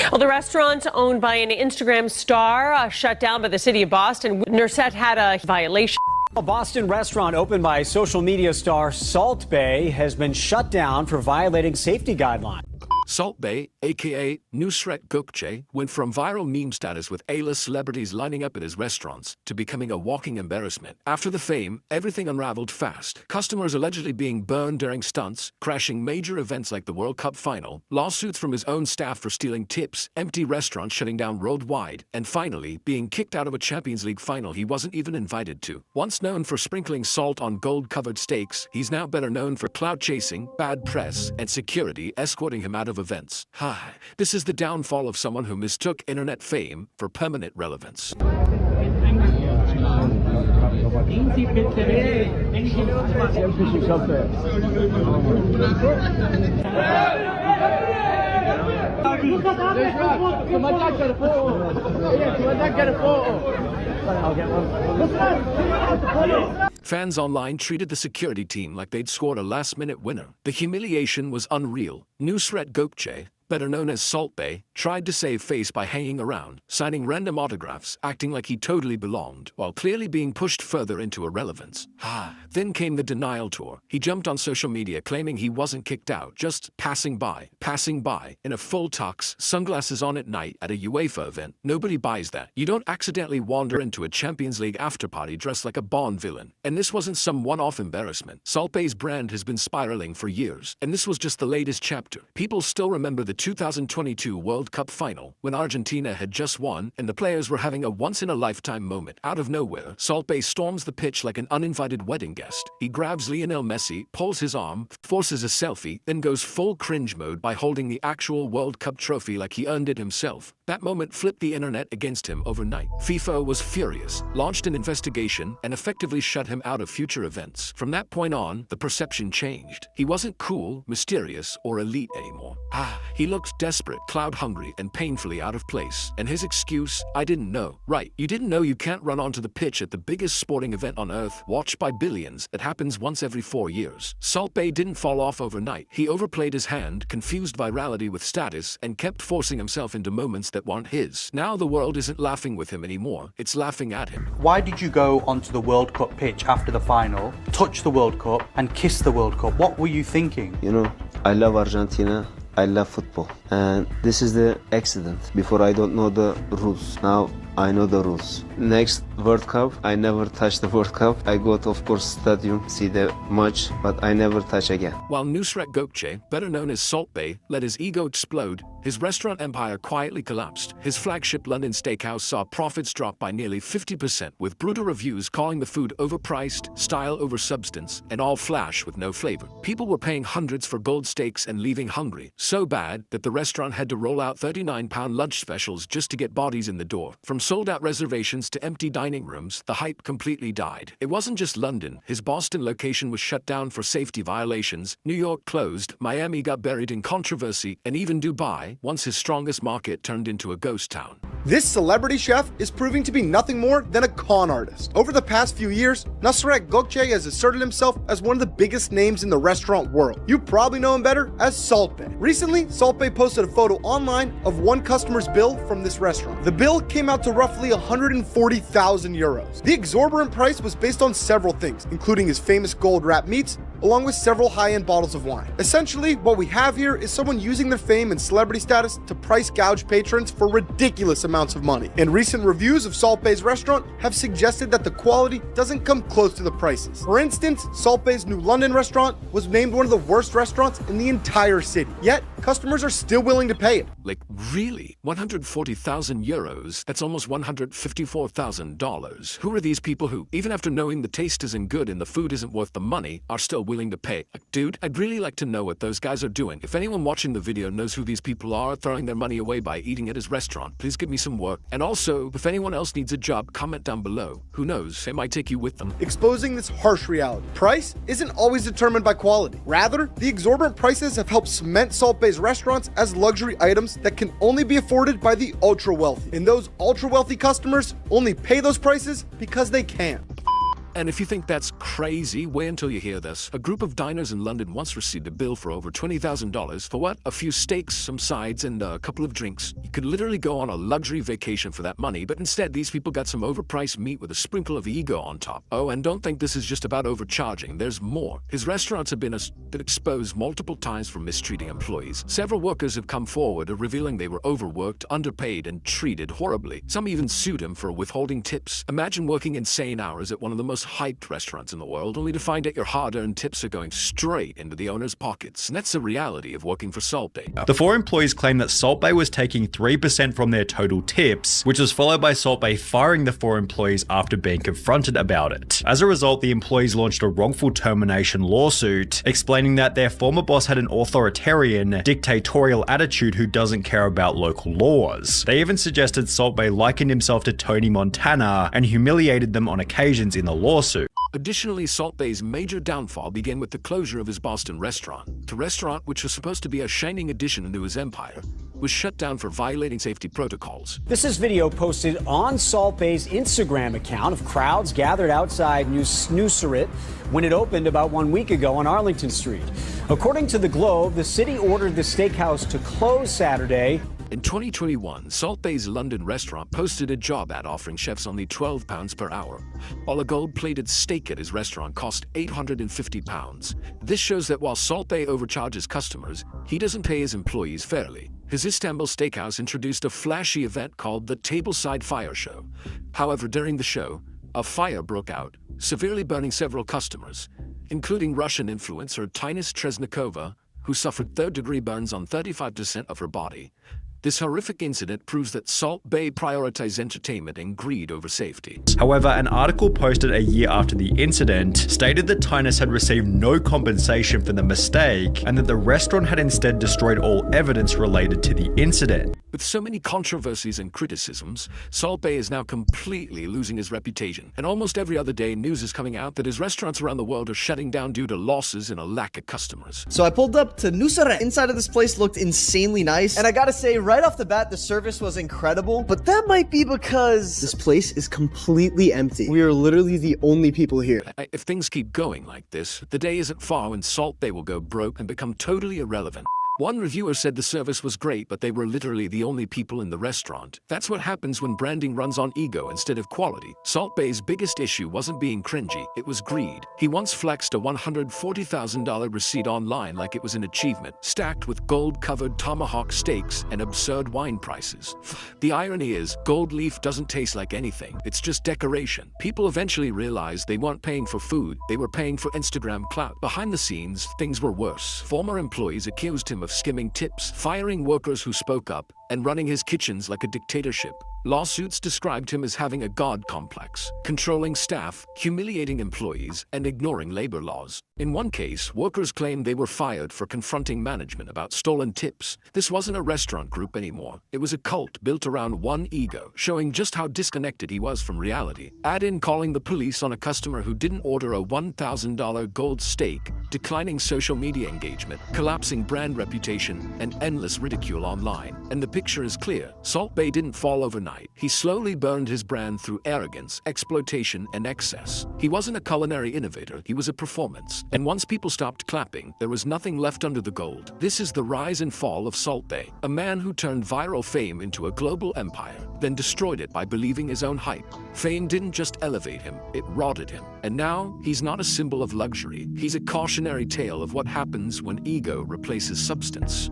Well, the restaurant owned by an Instagram star shut down by the city of Boston. Nusr had a violation. A Boston restaurant opened by social media star Salt Bae has been shut down for violating safety guidelines. Salt Bae, aka Nusr Gökçe, went from viral meme status with A-list celebrities lining up at his restaurants to becoming a walking embarrassment. After the fame, everything unraveled fast. Customers allegedly being burned during stunts, crashing major events like the World Cup final, lawsuits from his own staff for stealing tips, empty restaurants shutting down worldwide, and finally, being kicked out of a Champions League final he wasn't even invited to. Once known for sprinkling salt on gold-covered steaks, he's now better known for clout chasing, bad press, and security escorting him out of events. This is the downfall of someone who mistook internet fame for permanent relevance. Fans online treated the security team like they'd scored a last-minute winner. The humiliation was unreal. Nusr Gökçe, better known as Salt Bae, tried to save face by hanging around, signing random autographs, acting like he totally belonged, while clearly being pushed further into irrelevance. Then came the denial tour. He jumped on social media claiming he wasn't kicked out, just passing by, in a full tux, sunglasses on at night at a UEFA event. Nobody buys that. You don't accidentally wander into a Champions League afterparty dressed like a Bond villain. And this wasn't some one-off embarrassment. Salt Bae's brand has been spiraling for years, and this was just the latest chapter. People still remember the 2022 World Cup final, when Argentina had just won and the players were having a once-in-a-lifetime moment. Out of nowhere, Salt Bae storms the pitch like an uninvited wedding guest. He grabs Lionel Messi, pulls his arm, forces a selfie, then goes full cringe mode by holding the actual World Cup trophy like he earned it himself. That moment flipped the internet against him overnight. FIFA was furious, launched an investigation, and effectively shut him out of future events. From that point on, the perception changed. He wasn't cool, mysterious, or elite anymore. He looked desperate, cloud-hungry, and painfully out of place. And his excuse, I didn't know. Right, you didn't know you can't run onto the pitch at the biggest sporting event on earth, watched by billions, that happens once every 4 years. Salt Bae didn't fall off overnight. He overplayed his hand, confused virality with status, and kept forcing himself into moments that weren't his. Now the world isn't laughing with him anymore, it's laughing at him. Why did you go onto the World Cup pitch after the final, touch the World Cup, and kiss the World Cup? What were you thinking? You know, I love Argentina. I love football, and this is the accident. Before I don't know the rules. Now I know the rules. Next World Cup, I never touch the World Cup. I go to, of course, stadium, see the match, but I never touch again. While Nusr Gökçe, better known as Salt Bae, let his ego explode, his restaurant empire quietly collapsed. His flagship London steakhouse saw profits drop by nearly 50%, with brutal reviews calling the food overpriced, style over substance, and all flash with no flavor. People were paying hundreds for gold steaks and leaving hungry. So bad that the restaurant had to roll out £39 lunch specials just to get bodies in the door. From sold-out reservations to empty dining rooms, the hype completely died. It wasn't just London. His Boston location was shut down for safety violations, New York closed, Miami got buried in controversy, and even Dubai, once his strongest market, turned into a ghost town. This celebrity chef is proving to be nothing more than a con artist. Over the past few years, Nusr Gökçe has asserted himself as one of the biggest names in the restaurant world. You probably know him better as Salt Bae. Recently, Salt Bae posted a photo online of one customer's bill from this restaurant. The bill came out to roughly 140,000 euros. The exorbitant price was based on several things, including his famous gold-wrapped meats, along with several high-end bottles of wine. Essentially, what we have here is someone using their fame and celebrity status to price gouge patrons for ridiculous amounts of money. And recent reviews of Salt Bae's restaurant have suggested that the quality doesn't come close to the prices. For instance, Salt Bae's new London restaurant was named one of the worst restaurants in the entire city. Yet, customers are still willing to pay it. Like, really? 140,000 euros? That's almost $154,000. Who are these people who, even after knowing the taste isn't good and the food isn't worth the money, are still willing to pay? Dude, I'd really like to know what those guys are doing. If anyone watching the video knows who these people are throwing their money away by eating at his restaurant, please give me some work. And also, if anyone else needs a job, comment down below. Who knows, they might take you with them. Exposing this harsh reality. Price isn't always determined by quality. Rather, the exorbitant prices have helped cement Salt Bae's restaurants as luxury items that can only be afforded by the ultra wealthy. And those ultra wealthy customers only pay those prices because they can. And if you think that's crazy, wait until you hear this. A group of diners in London once received a bill for over $20,000 for what? A few steaks, some sides, and a couple of drinks. You could literally go on a luxury vacation for that money, but instead these people got some overpriced meat with a sprinkle of ego on top. Oh, and don't think this is just about overcharging. There's more. His restaurants have been exposed multiple times for mistreating employees. Several workers have come forward revealing they were overworked, underpaid, and treated horribly. Some even sued him for withholding tips. Imagine working insane hours at one of the most hyped restaurants in the world, only to find out your hard-earned tips are going straight into the owner's pockets. And that's the reality of working for Salt Bae. The 4 employees claim that Salt Bae was taking 3% from their total tips, which was followed by Salt Bae firing the 4 employees after being confronted about it. As a result, the employees launched a wrongful termination lawsuit, explaining that their former boss had an authoritarian, dictatorial attitude who doesn't care about local laws. They even suggested Salt Bae likened himself to Tony Montana and humiliated them on occasions in the lawsuit. Additionally, Salt Bae's major downfall began with the closure of his Boston restaurant. The restaurant, which was supposed to be a shining addition into his empire, was shut down for violating safety protocols. This is video posted on Salt Bae's Instagram account of crowds gathered outside Nusr when it opened about 1 week ago on Arlington Street. According to the Globe, the city ordered the steakhouse to close Saturday. In 2021, Salt Bae's London restaurant posted a job ad offering chefs only £12 per hour, while a gold-plated steak at his restaurant cost £850. This shows that while Salt Bae overcharges customers, he doesn't pay his employees fairly. His Istanbul steakhouse introduced a flashy event called the Tableside Fire Show. However, during the show, a fire broke out, severely burning several customers, including Russian influencer Tanis Tresnikova, who suffered third-degree burns on 35% of her body. This horrific incident proves that Salt Bae prioritized entertainment and greed over safety. However, an article posted a year after the incident stated that Tanis had received no compensation for the mistake and that the restaurant had instead destroyed all evidence related to the incident. With so many controversies and criticisms, Salt Bae is now completely losing his reputation. And almost every other day, news is coming out that his restaurants around the world are shutting down due to losses and a lack of customers. So I pulled up to Nusr. Inside of this place looked insanely nice. And I gotta say, right off the bat, the service was incredible. But that might be because this place is completely empty. We are literally the only people here. If things keep going like this, the day isn't far when Salt Bae will go broke and become totally irrelevant. One reviewer said the service was great, but they were literally the only people in the restaurant. That's what happens when branding runs on ego instead of quality. Salt Bae's biggest issue wasn't being cringy, it was greed. He once flexed a $140,000 receipt online like it was an achievement, stacked with gold-covered tomahawk steaks and absurd wine prices. The irony is, gold leaf doesn't taste like anything, it's just decoration. People eventually realized they weren't paying for food, they were paying for Instagram clout. Behind the scenes, things were worse. Former employees accused him of skimming tips, firing workers who spoke up, and running his kitchens like a dictatorship. Lawsuits described him as having a god complex, controlling staff, humiliating employees, and ignoring labor laws. In one case, workers claimed they were fired for confronting management about stolen tips. This wasn't a restaurant group anymore. It was a cult built around one ego, showing just how disconnected he was from reality. Add in calling the police on a customer who didn't order a $1,000 gold steak, declining social media engagement, collapsing brand reputation, and endless ridicule online. And the picture is clear. Salt Bae didn't fall overnight. He slowly burned his brand through arrogance, exploitation, and excess. He wasn't a culinary innovator, he was a performance. And once people stopped clapping, there was nothing left under the gold. This is the rise and fall of Salt Bae, a man who turned viral fame into a global empire, then destroyed it by believing his own hype. Fame didn't just elevate him, it rotted him. And now, he's not a symbol of luxury, he's a cautionary tale of what happens when ego replaces substance.